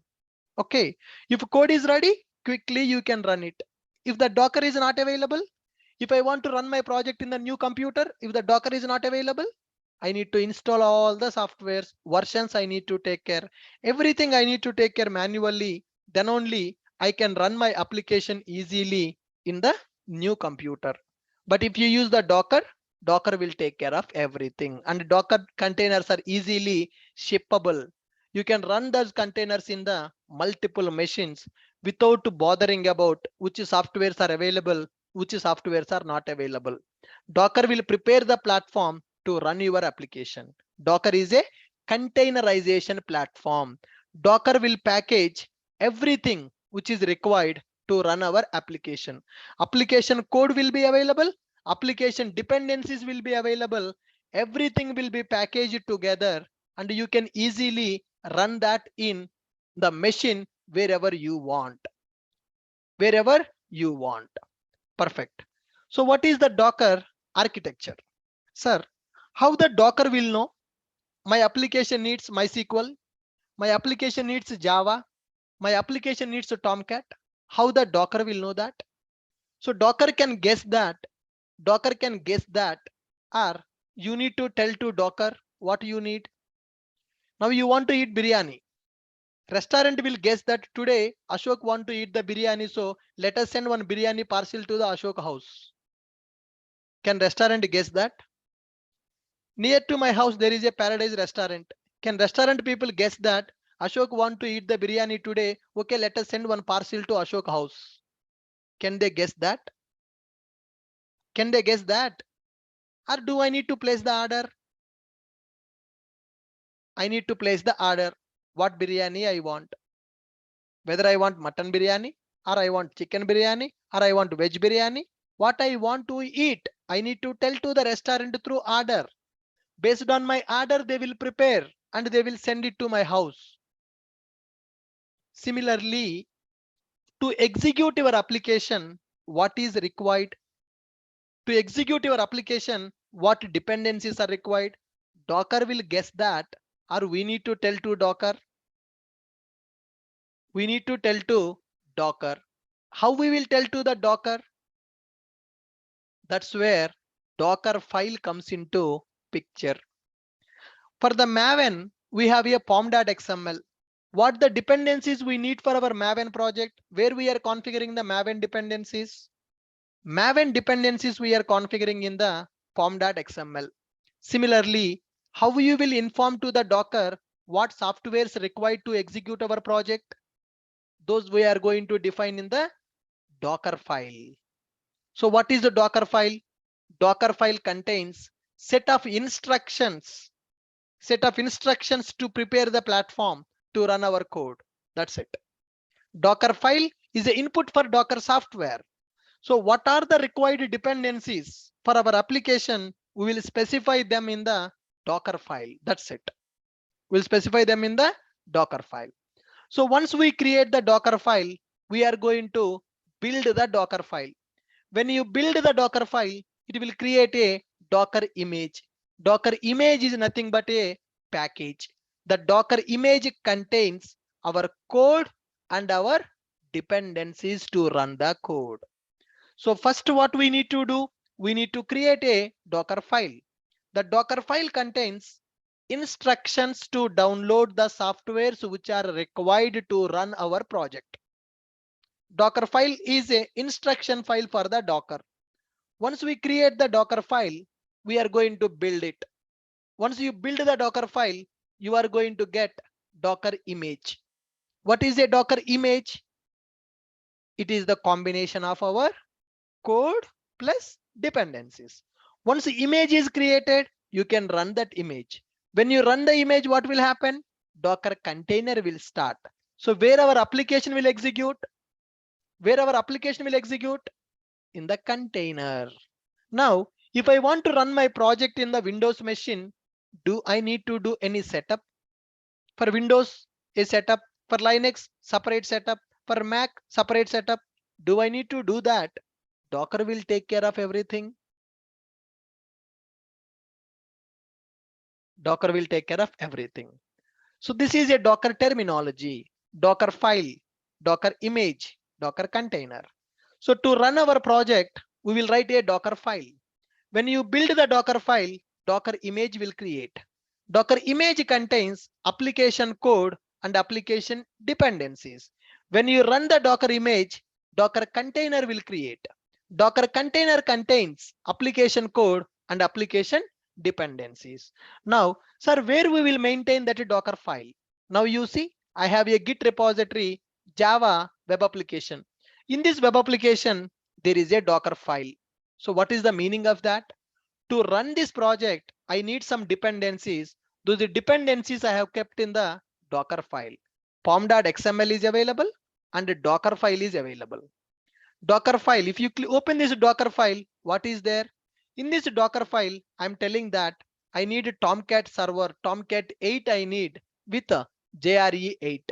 Okay, if code is ready, quickly you can run it. If the Docker is not available, if I want to run my project in the new computer, if the Docker is not available, I need to install all the softwares, versions I need to take care, everything I need to take care manually. Then only I can run my application easily in the new computer. But if you use the Docker, Docker will take care of everything, and Docker containers are easily shippable. You can run those containers in the multiple machines without bothering about which softwares are available, which softwares are not available. Docker will prepare the platform to run your application. Docker is a containerization platform. Docker will package everything which is required to run our application. Application code will be available, application dependencies will be available, everything will be packaged together, and you can easily run that in the machine wherever you want. Wherever you want. Perfect. So what is the Docker architecture? Sir, how the Docker will know my application needs MySQL, my application needs Java, my application needs a Tomcat? How the Docker will know that? So Docker can guess that. Docker can guess that. Or you need to tell to Docker what you need. Now you want to eat biryani. Restaurant will guess that today Ashok want to eat the biryani, so let us send one biryani parcel to the Ashok house. Can restaurant guess that? Near to my house there is a Paradise restaurant. Can restaurant people guess that Ashok want to eat the biryani today? Okay, let us send one parcel to Ashok house. Can they guess that? Can they guess that? Or do I need to place the order? I need to place the order. What biryani I want? Whether I want mutton biryani, or I want chicken biryani, or I want veg biryani, what I want to eat, I need to tell to the restaurant through order. Based on my order, they will prepare and they will send it to my house. Similarly, to execute your application, what is required? To execute your application, what dependencies are required? Docker will guess that, or we need to tell to Docker? We need to tell to Docker. How we will tell to the Docker? That's where dockerfile comes into picture. For the Maven, we have a pom.xml. What the dependencies we need for our Maven project, where we are configuring the Maven dependencies? Maven dependencies we are configuring in the pom.xml. Similarly, how you will inform to the Docker what softwares required to execute our project? Those we are going to define in the dockerfile. So what is the Dockerfile? Dockerfile contains set of instructions to prepare the platform to run our code. That's it. Dockerfile is the input for Docker software. So what are the required dependencies for our application? We will specify them in the Docker file. That's it. We'll specify them in the Docker file. So once we create the Docker file, we are going to build the Docker file. When you build the Docker file, it will create a Docker image. Docker image is nothing but a package. The Docker image contains our code and our dependencies to run the code. So first what we need to do, we need to create a Docker file. The Docker file contains instructions to download the softwares which are required to run our project. Docker file is a instruction file for the Docker. Once we create the Docker file, we are going to build it. Once you build the Docker file, you are going to get Docker image. What is a Docker image? It is the combination of our code plus dependencies. Once the image is created, you can run that image. When you run the image, what will happen? Docker container will start. So where our application will execute? Where our application will execute? In the container. Now, if I want to run my project in the Windows machine, do I need to do any setup? For Windows, a setup. For Linux, separate setup. For Mac, separate setup. Do I need to do that? Docker will take care of everything. Docker will take care of everything. So this is a Docker terminology: Docker file, Docker image, Docker container. So to run our project, we will write a Docker file. When you build the Docker file, Docker image will create. Docker image contains application code and application dependencies. When you run the Docker image, Docker container will create. Docker container contains application code and application dependencies. Now, sir, where we will maintain that Docker file? Now you see, I have a Git repository, Java web application. In this web application, there is a Docker file. So what is the meaning of that? To run this project, I need some dependencies. Those dependencies I have kept in the Docker file. pom.xml is available and the Docker file is available. Docker file, if you open this Docker file, what is there? In this Docker file, I'm telling that I need a Tomcat server, Tomcat 8 I need with a JRE 8.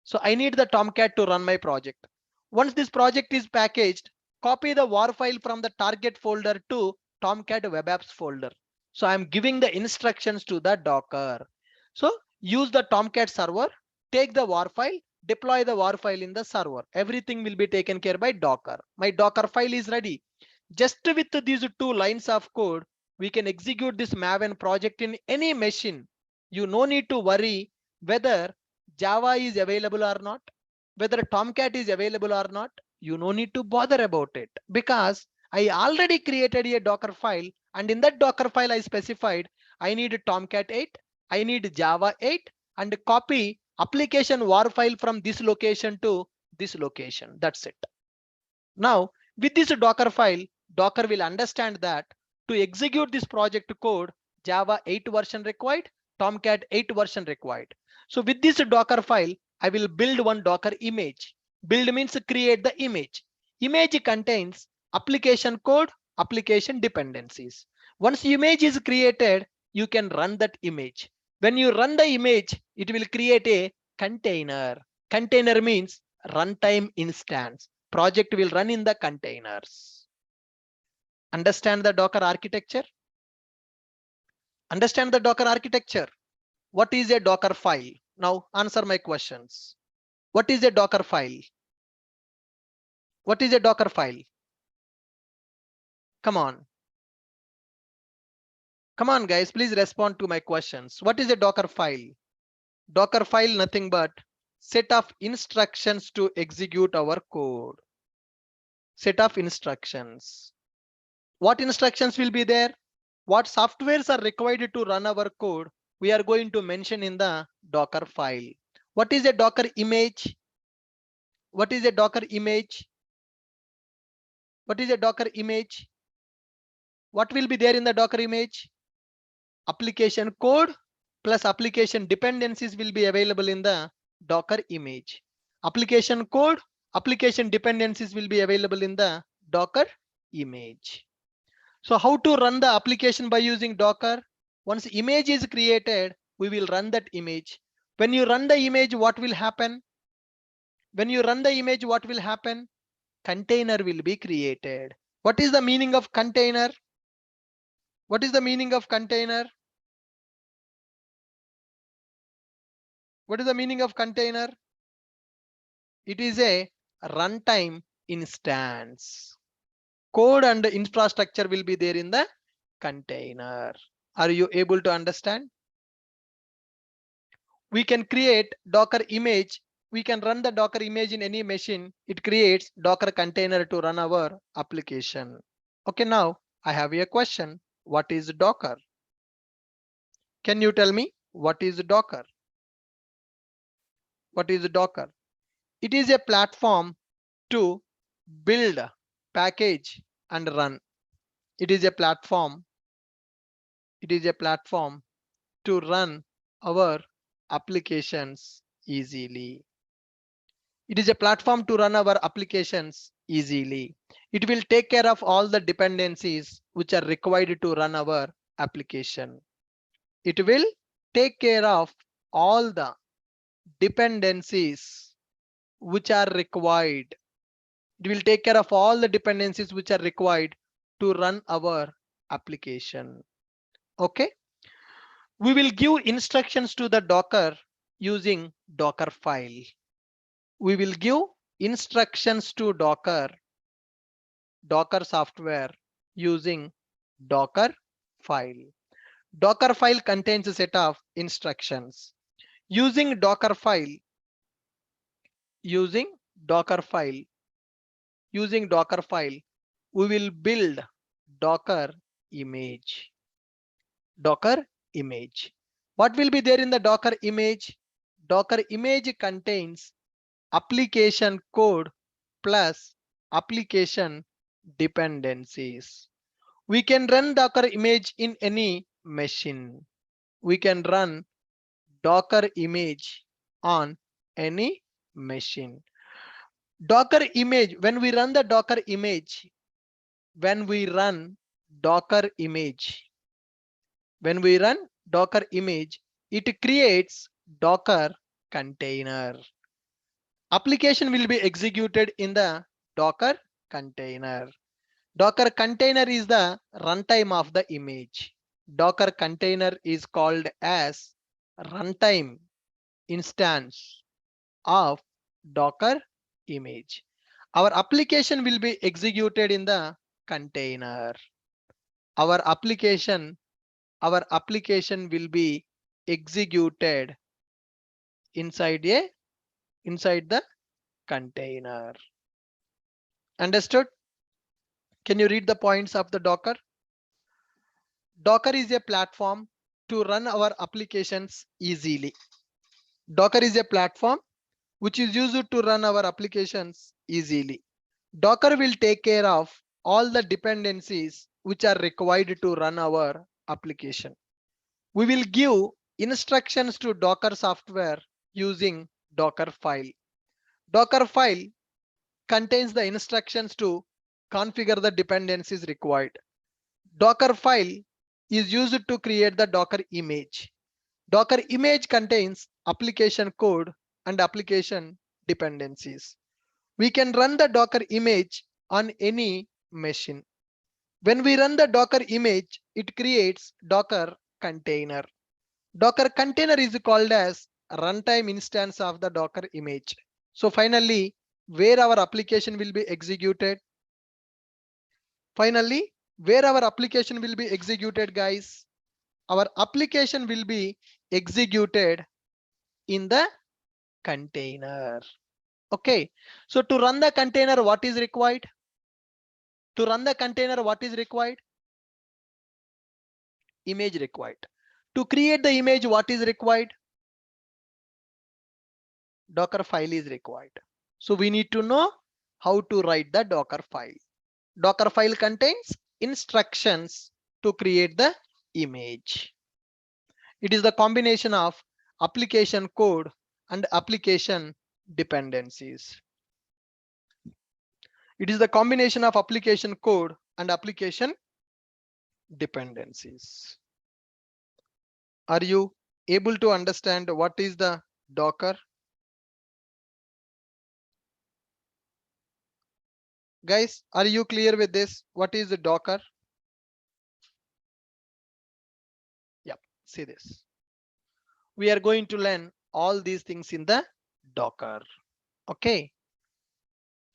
So I need the Tomcat to run my project. Once this project is packaged, copy the war file from the target folder to Tomcat web apps folder. So I'm giving the instructions to the Docker. So use the Tomcat server, take the war file, deploy the war file in the server. Everything will be taken care by Docker. My Docker file is ready. Just with these 2 lines of code, we can execute this Maven project in any machine. You no need to worry whether Java is available or not, whether Tomcat is available or not. You no need to bother about it because I already created a Docker file, and in that Docker file I specified I need Tomcat 8, I need Java 8, and copy application war file from this location to this location. That's it. Now with this Docker file, Docker will understand that to execute this project code, Java 8 version required, Tomcat 8 version required. So with this Docker file, I will build one Docker image. Build means create the image. Image contains application code, application dependencies. Once image is created, you can run that image. When you run the image, it will create a container. Container means runtime instance. Project will run in the containers. Understand the Docker architecture? Understand the Docker architecture. What is a Docker file? Now answer my questions. What is a Docker file? What is a Docker file? Come on. Come on, guys, please respond to my questions. What is a Docker file? Docker file, nothing but set of instructions to execute our code. Set of instructions. What instructions will be there? What softwares are required to run our code? We are going to mention in the Docker file. What is a Docker image? What is a Docker image? What is a Docker image? What will be there in the Docker image? Application code plus application dependencies will be available in the Docker image. Application code, application dependencies will be available in the Docker image. So how to run the application by using Docker? Once image is created, we will run that image. When you run the image, what will happen? When you run the image, what will happen? Container will be created. What is the meaning of container? What is the meaning of container? What is the meaning of container? It is a runtime instance. Code and infrastructure will be there in the container. Are you able to understand? We can create Docker image. We can run the Docker image in any machine. It creates Docker container to run our application. Okay, now I have a question. What is Docker? Can you tell me what is Docker? What is Docker? It is a platform to build, package, and run. It is a platform. It is a platform to run our applications easily. It is a platform to run our applications easily. It will take care of all the dependencies which are required to run our application. It will take care of all the dependencies which are required. It will take care of all the dependencies which are required to run our application. Okay. We will give instructions to the Docker using dockerfile. We will give instructions to Docker software using dockerfile. Dockerfile contains a set of instructions. Using dockerfile, using dockerfile, we will build Docker image. Docker image. What will be there in the Docker image? Docker image contains application code plus application dependencies. We can run Docker image in any machine. We can run Docker image on any machine. Docker image, when we run the Docker image, when we run Docker image, it creates Docker container. Application will be executed in the Docker container. Docker container is the runtime of the image. Docker container is called as runtime instance of Docker image. Our application will be executed in the container. Our application will be executed inside the container. Understood? Can you read the points of the Docker? Docker is a platform to run our applications easily. Docker is a platform which is used to run our applications easily. Docker will take care of all the dependencies which are required to run our application. We will give instructions to Docker software using dockerfile. Dockerfile contains the instructions to configure the dependencies required. Dockerfile is used to create the Docker image. Docker image contains application code and application dependencies. We can run the Docker image on any machine. When we run the Docker image, it creates Docker container. Docker container is called as a runtime instance of the Docker image. So finally, where our application will be executed? Finally, where our application will be executed, guys? Our application will be executed in the container. Okay, so to run the container, what is required? To run the container, what is required? Image required. To create the image, what is required? Docker file is required. So we need to know how to write the Docker file. Docker file contains instructions to create the image. It is the combination of application code and application dependencies. It is the combination of application code and application dependencies. Are you able to understand what is the Docker? Guys, are you clear with this? What is the Docker? Yep, see this. We are going to learn all these things in the Docker. Okay,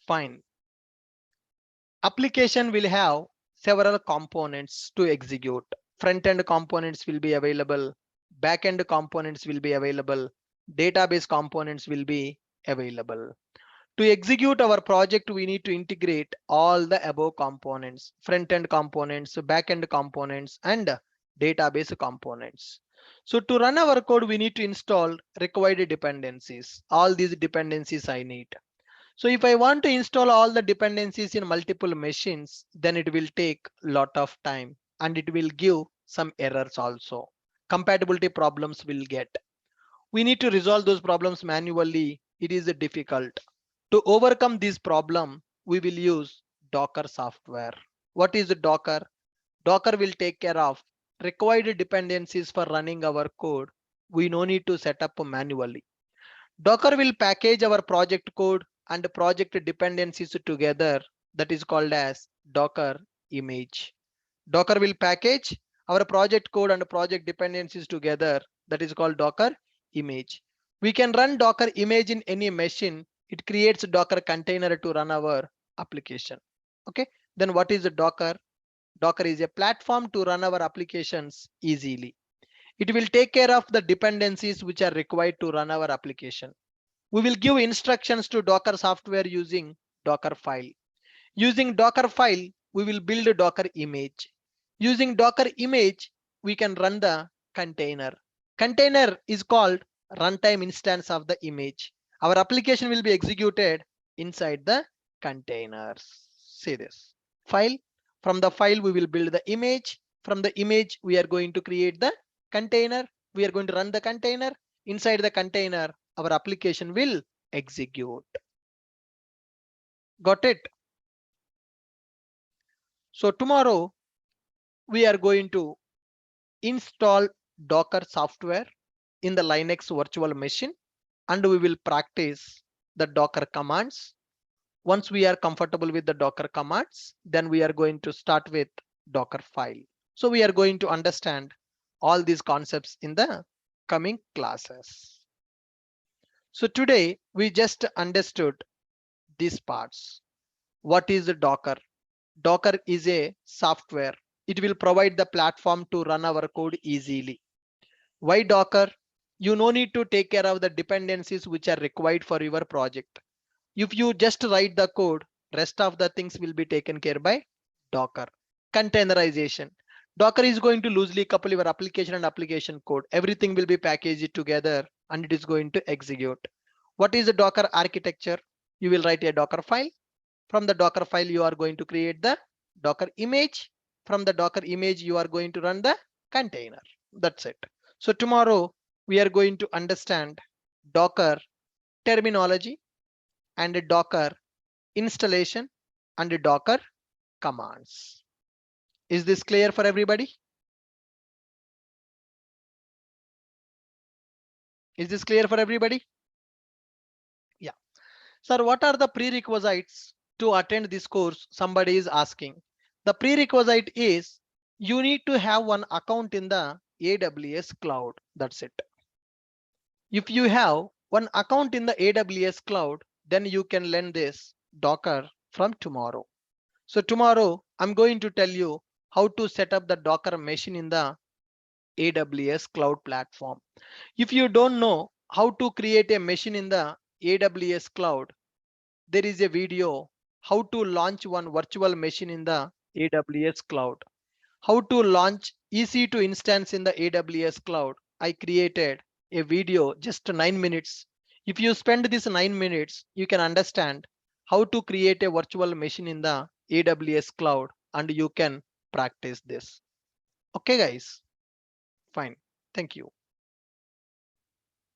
fine. Application will have several components to execute. Front-end components will be available. Back-end components will be available. Database components will be available. To execute our project, we need to integrate all the above components, front-end components, back-end components, and database components. So to run our code, we need to install required dependencies. All these dependencies I need. So if I want to install all the dependencies in multiple machines, then it will take a lot of time and it will give some errors also. Compatibility problems will get. We need to resolve those problems manually. It is difficult. To overcome this problem, we will use Docker software. What is Docker? Docker will take care of required dependencies for running our code. We no need to set up manually. Docker will package our project code and project dependencies together. That is called as Docker image. Docker will package our project code and project dependencies together. That is called Docker image. We can run Docker image in any machine. It creates a Docker container to run our application. Okay, then what is a Docker? Docker is a platform to run our applications easily. It will take care of the dependencies which are required to run our application. We will give instructions to Docker software using dockerfile. Using dockerfile, we will build a Docker image. Using Docker image, we can run the container. Container is called runtime instance of the image. Our application will be executed inside the containers. See this file. From the file, we will build the image. From the image, we are going to create the container. We are going to run the container. Inside the container, our application will execute. Got it? So tomorrow we are going to install Docker software in the Linux virtual machine and we will practice the Docker commands. Once we are comfortable with the Docker commands, then we are going to start with Dockerfile. So we are going to understand all these concepts in the coming classes. So today we just understood these parts. What is the Docker? Docker is a software. It will provide the platform to run our code easily. Why Docker? You no need to take care of the dependencies which are required for your project. If you just write the code, rest of the things will be taken care by Docker. Containerization. Docker is going to loosely couple your application and application code. Everything will be packaged together and it is going to execute. What is the Docker architecture? You will write a Docker file. From the Docker file, you are going to create the Docker image. From the Docker image, you are going to run the container. That's it. So tomorrow we are going to understand Docker terminology and a Docker installation and a Docker commands. Is this clear for everybody? Is this clear for everybody? Yeah. Sir, what are the prerequisites to attend this course? Somebody is asking. The prerequisite is you need to have one account in the AWS cloud. That's it. If you have one account in the AWS cloud, then you can learn this Docker from tomorrow. So tomorrow I'm going to tell you how to set up the Docker machine in the AWS cloud platform. If you don't know how to create a machine in the AWS cloud, there is a video how to launch one virtual machine in the AWS cloud. How to launch EC2 instance in the AWS cloud. I created a video just 9 minutes. If you spend this 9 minutes, you can understand how to create a virtual machine in the AWS cloud and you can practice this. Okay guys, fine. Thank you.